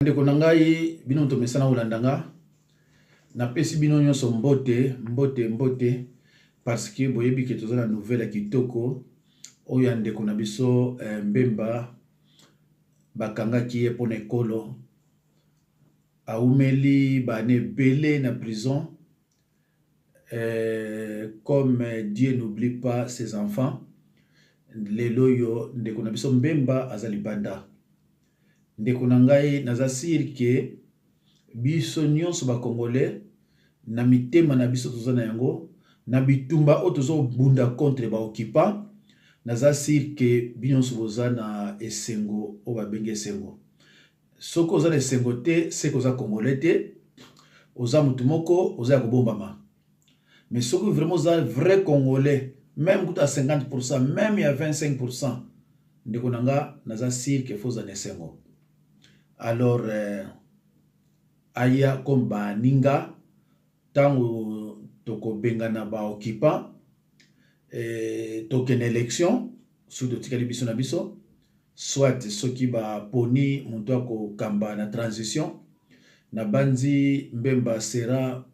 Ndeko na ngai bino to mesana ulandanga na pesi bino nyonso mbote parce que boyebi ke toza na nouvelle ya kitoko oyo ndeko na biso Mbemba bakangaki ye pona ekolo aumeli bane belé na prison comme Dieu n'oublie pas ses enfants. Lelo yo ndeko na biso Mbemba azali banda ndeko na ngai naza sir ke biso nyonso ba congolais na mitema na biso toza na yango na bitumba o tozo bunda contre ba occupant naza sir ke binyonso boza na esengo o ba benge esengo soko oza na esengo te seko oza congolais te oza mutu moko oza ya kobombama mais soko vraiment oza vrai congolais même kuta 50% même ya 25% ndeko na nga naza sir ke foza na esengo. Alors aya comme baninga tango toko bengana ba occupant token élection sous de tikali biso na biso soit soki ba poni muntu ako kamba na transition na banzi Mbemba sera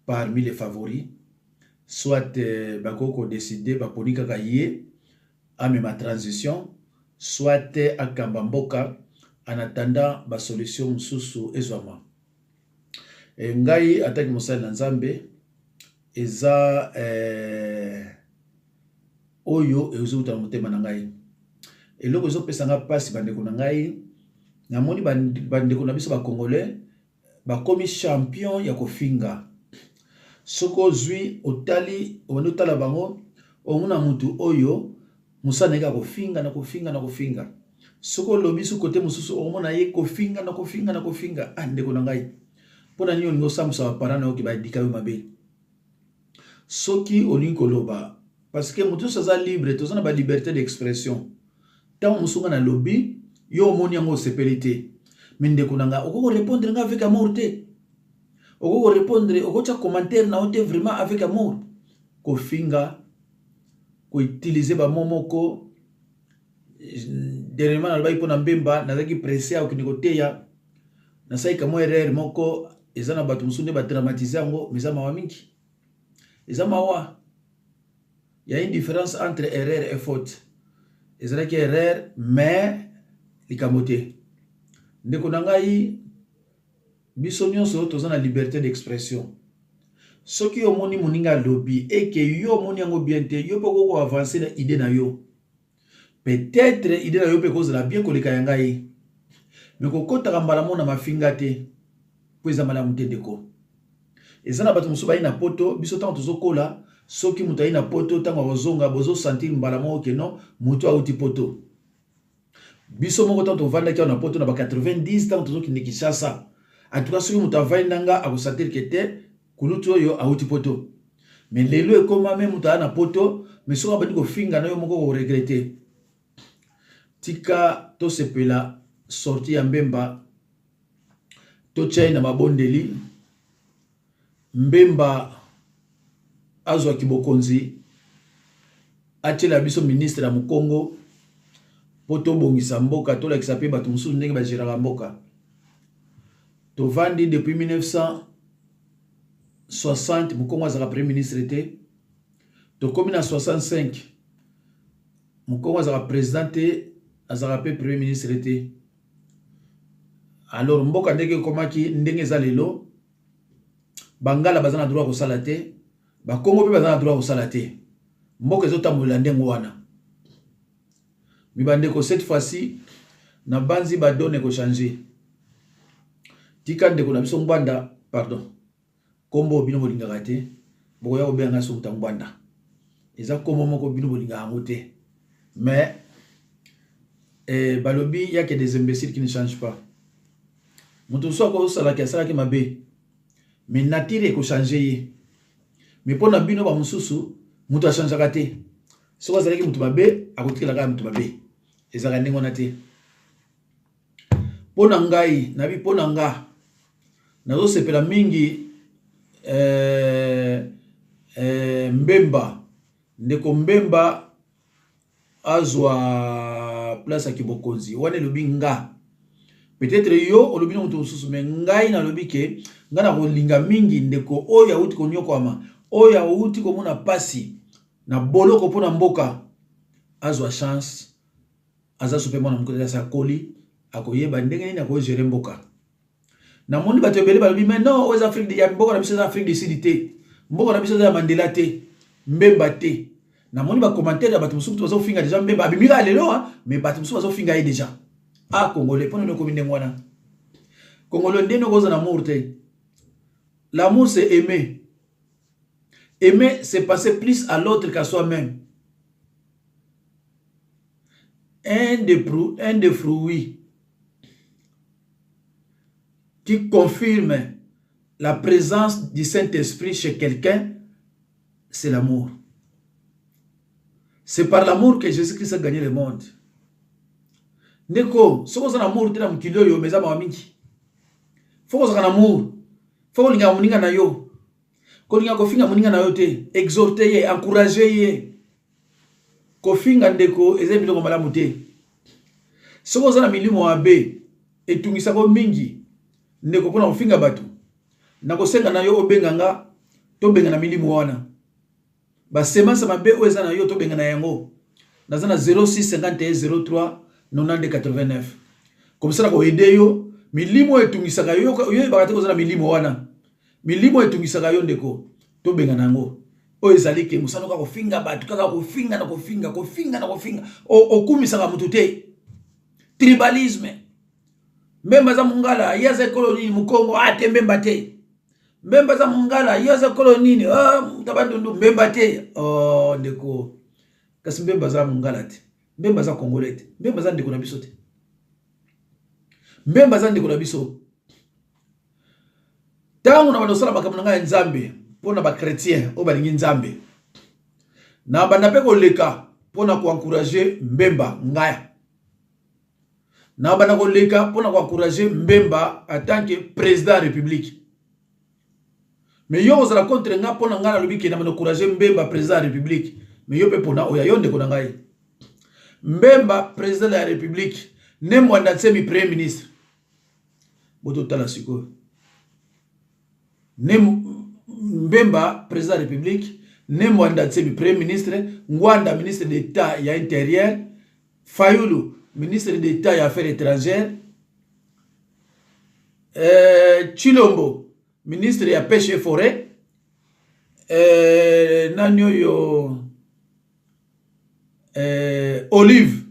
parmi les favoris soit bakoko décider ba poni kaka ye amema transition soit akamba mboka en attendant ba solution mususu ezwama ngai ataki mosali na nzambe eza oyo ezoutana motema na ngai eloko ezopesa nga pasi bandeko na ngai namoni bandeko na biso ba congolais bakomi champion ya kofinga soko zwi otali onotala bango omuna mutu oyo musana eka kofinga na kofinga soko lobi su kote mususu omona ye kofinga na kofinga ndeko na ngai pona nini olingo samusa baparana oyo badika yo mabe soki olingi koloba parce que mutu soza libre toza na ba liberté d'expression tant musunga na lobi yo omoni yango osepeli te mais ndeko na nga okoko répondre nga avec amour te okoko répondre okotia commentaire na ote vraiment avec amour kofinga ko utiliser ba momoko dernièrement na lobai pona Mbemba nazaki pressé au kiniko teya na saika mo erreur moko ezana batu musunde ba dramatiser yango mais za mawa mingi eza mawa il y a une différence entre erreur et faute ezana ki erreur mais likamote ndeko na ngai biso nyonso toza na liberté d'expression soki omoni moninga lobby et que yo moni yango bien te yo poko ko avancer na idée na yo peut-être idée na yo pe kozala bien koleka yanga ye mais kokotaka mbala mona mafinga te po eza malamu te ndeko eza na bato mosusu bayi na poto biso tango tozokola soki mutu ayi na poto tango ozonga bozo sentir mbala moko ke non mutu auti poto biso moko tango tovandaki na poto na ba 90 tango tozokende Kinshasa en tout cas soki mutu avai nanga akosentir ke te kulutu oyo auti poto mais lelo ekoma me mutu aya na poto mais soki abandi kofinga na yo moko koregrete tika tosepela sorti ya Mbemba tochai na mabondeli Mbemba azwa kibokonzi atela biso ministre ya Mukongo poto bongisa mboka tolakisa pe bato mususu ndenge bagéraka mboka tovandi depuis 1960 Mukongo azaka premier ministre te tokomi na 65 Mukongo azaka président te azaka pe premier ministre te alors mboka ndenge komaki ndenge eza lelo bangala baza na droit kosala te bakongo pe baza na droit kosala te mboka ezotambolela ndenge wana mibandeko cette fois-ci na banzi badone ko changer tika ndeko na biso Mbanda pardon kombo bino bolingaka te bokoya kobenga so muta Mbanda eza kombo moko bino bolingaka yango te mais balobi il y a que des imbéciles qui ne changent pas mutu so ko sala ki asala ki mabe mais nature ko changer ye mais pona bino ba mususu mutu a changer te so ko zala ki mutu mabe akotikela ka mutu mabe ezaka ndenge wana te pona ngai nabi pona nga nazo sepela mingi Mbemba ndeko Mbemba azwa place ya kibokonzi wana lobi nga peut-être yo olobi na mutu susu mais ngai na lobi ke ngana ko linga mingi ndeko oya uti ko nyokwama oya uti ko mona pasi na boloko pona mboka azwa chance aza super mona mukota sa koli akoyeba ndenge nini ako gérer mboka na moni bato ebele balobi mais non aux Afrique de ya mboka na biso za Afrique du Sud te mboka na biso za Mandela te mbemba te na moni ba commentaire bato musuku bazo finga déjà mbemba abimira lelo mais bato musuku bazo finga ye déjà congolais pona no kominde ngwana congolais ndeno koza na amour te l'amour c'est aimer aimer c'est passer plus à l'autre qu'à soi-même un des fruits qui confirme la présence du Saint-Esprit chez quelqu'un, c'est l'amour. C'est par l'amour que Jésus-Christ a gagné le monde. Neko, si vous avez un amour, vous avez un kilo, mais vous avez un faut que vous ayez un amour. Faut que vous ayez un amour. Faut que vous ayez un amour. Exhortez, encouragez. Kofinga ndeko ezebilo ko malamu te. Soko za na milimo abe etungisa ko mingi ndeko pona kofinga batu. Na kosenga na yo obenganga to benga na milimo wana. Ba semence mabe o eza na yo to benga na yango. Naza na 0651 03 9089. Comme ça ko aider yo milimo etungisa ka yo bakate ko za na milimo wana. Milimo etungisa ka yo ndeko to benga na yango. Oyo ezali ke musano ka kofinga batu kaka kofinga na kofinga okumisa ka mutu te tribalisme mbemba za mungala yaza koloni mukongo ate mbemba te mbemba za mungala yaza koloni tabandundu mbemba te ndeko kasi mbemba za mungala te mbemba za congolais te mbemba za ndeko na biso te mbemba za ndeko na biso tangu na bandosala makambo na ngai nzambe pona ba chrétien o balingi nzambe na banda pe koleka pona ko encourager mbemba ngaya na banda koleka pona ko encourager mbemba en tant que président de la république mais yo ozala contre nga pona ngana lobiki na encourager mbemba président de la république mais yo pe pona oya yonde ko ngai mbemba président de la république ne mwanda tsemi premier ministre boto tala siko ne Mbemba, président de la République, Nemwanda Tsebi, premier ministre, Ngwanda, ministre d'État et intérieur, Fayoulou, ministre d'État et affaires étrangères, Chilombo, ministre de la pêche et forêt, Nanyoyo, Olive,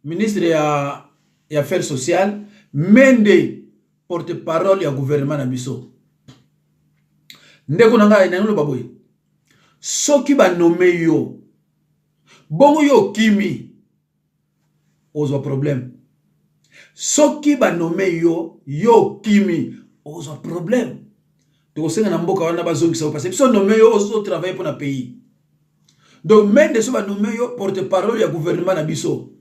ministre des affaires sociales, Mende, porte-parole du gouvernement Nabiso. Ndeko nanga ina ngolo baboy soki ba nommé yo bongo yo kimi ozo problème soki ba nommé yo kimi ozo problème to senga na mboka wana bazongisa parce que so nommé yo ozo travailler pour le pays donc même de so ba nommé yo porte-parole du gouvernement na biso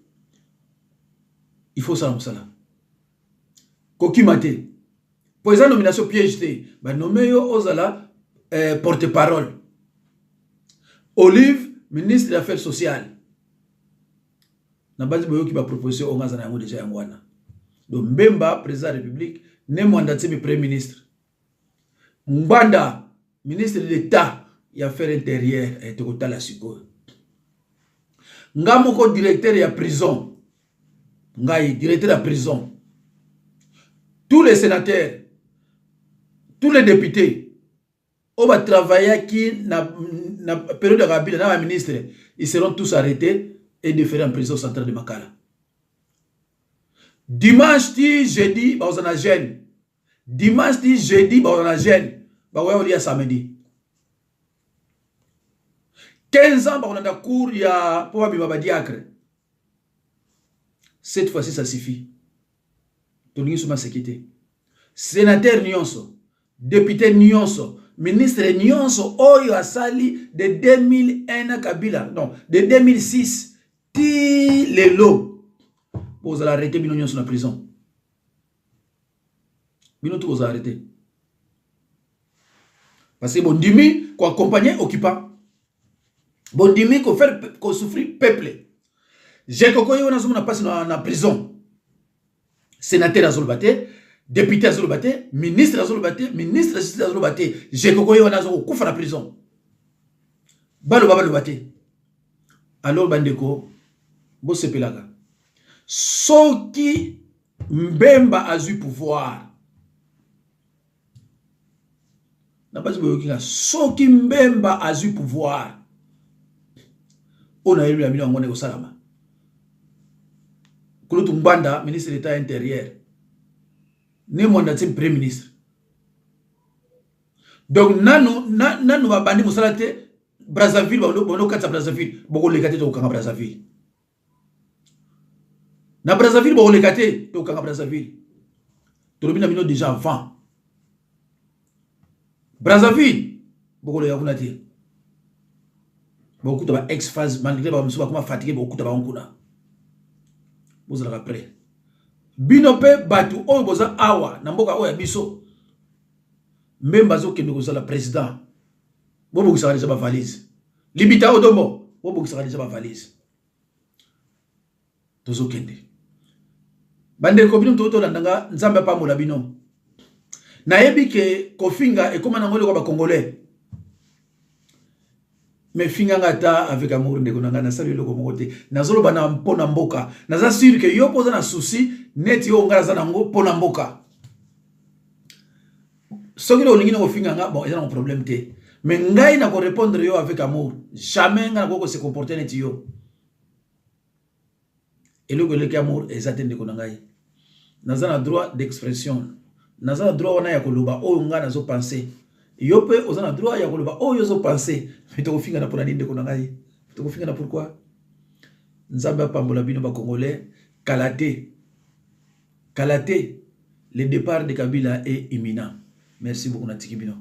il faut ça musala kokimate pour esa nomination piège te ba nommé yo ozala porte-parole. Olive, ministre des Affaires sociales. Na base boyo ki ba proposition on ngazana yango déjà yangwana. Donc Mbemba, président de la République, ne mwanda tsemi premier ministre. Mbanda, ministre de l'État et Affaires intérieures et tokotala siko. Ngamoko directeur de la prison. Ngai directeur de la prison. Tous les sénateurs, tous les députés on va travailler qui na période de Kabila na ministre ils seront tous arrêtés et déférés en prison centrale de Makala. Dimanche ti jeudi ba ozana jeune. Dimanche ti jeudi ba ozana jeune. Ba wa olia samedi. 15 ans ba on a cours ya pour ba diacre. Cette fois-ci ça suffit. Toni suma sécurité. Sénateur nyonso, député nyonso, ministre nyonso oyo asali de 2001 Kabila non de 2006 ti lelo vous allez arrêter bino nyonso na prison bino tout vous arrêter parce que bondimi ko accompagner occupant bondimi ko faire ko souffrir peuple j'ai kokoyo na zomo na passe na prison sénateur azoloba te, député azoloba te, ministre azoloba te, ministre de la justice azoloba te, Jekoko wana azoko kufa na prison. Baloba te. Alors bandeko bo sepelaka. Soki Mbemba a eu pouvoir. Na basi boyokinga soki Mbemba a eu pouvoir. On a eu la million ngone ko salama. Kulutu Mbanda, ministre de l'État intérieur. Ne mandatim premier ministre. Donc nanu ba bandi musalate Brazzaville bono katsa Brazzaville boko lekate to kanga Brazzaville. Na Brazzaville boko lekate to kanga Brazzaville. To lobina bino déjà avant. Brazzaville boko le yakunati. Boko to ba ex-phase malgré ba musuba kuma fatigué boko to ba onkuna. Vous allez après. Binope batu oyo boza awa na mboka oyo biso. Mbemba zo kende kozala président. Bobo kisaka déjà ba valise. Libita odombo, bobo kisaka déjà ba valise. Tozo kende. Bande ko bino toto landanga nzambe pa mola bino. Na yebi ke kofinga e koma na ngole ko ba congolais. Mais finga ngata avec amour ndeko nanga na sali loko mokote. Nazolo bana mpona mboka. Naza sûr que yo poza na souci net yo ngala za nango pona mboka. Soki lo lingi ngo finga nga bon, il y a un problème te. Mais ngai na ko répondre yo avec amour. Jamais nga ko se comporter net yo. Et le que le amour exact ndeko nangai. Naza na droit d'expression. Naza na droit wana ya koloba o nga nazo penser. Yope ozana droit ya koloba o yozo penser. Mais to finga na pona ndeko nangai. To finga na pourquoi? Nzamba pambola bino ba congolais Kalaté. Le départ de Kabila est imminent. Merci beaucoup Natiki Bino.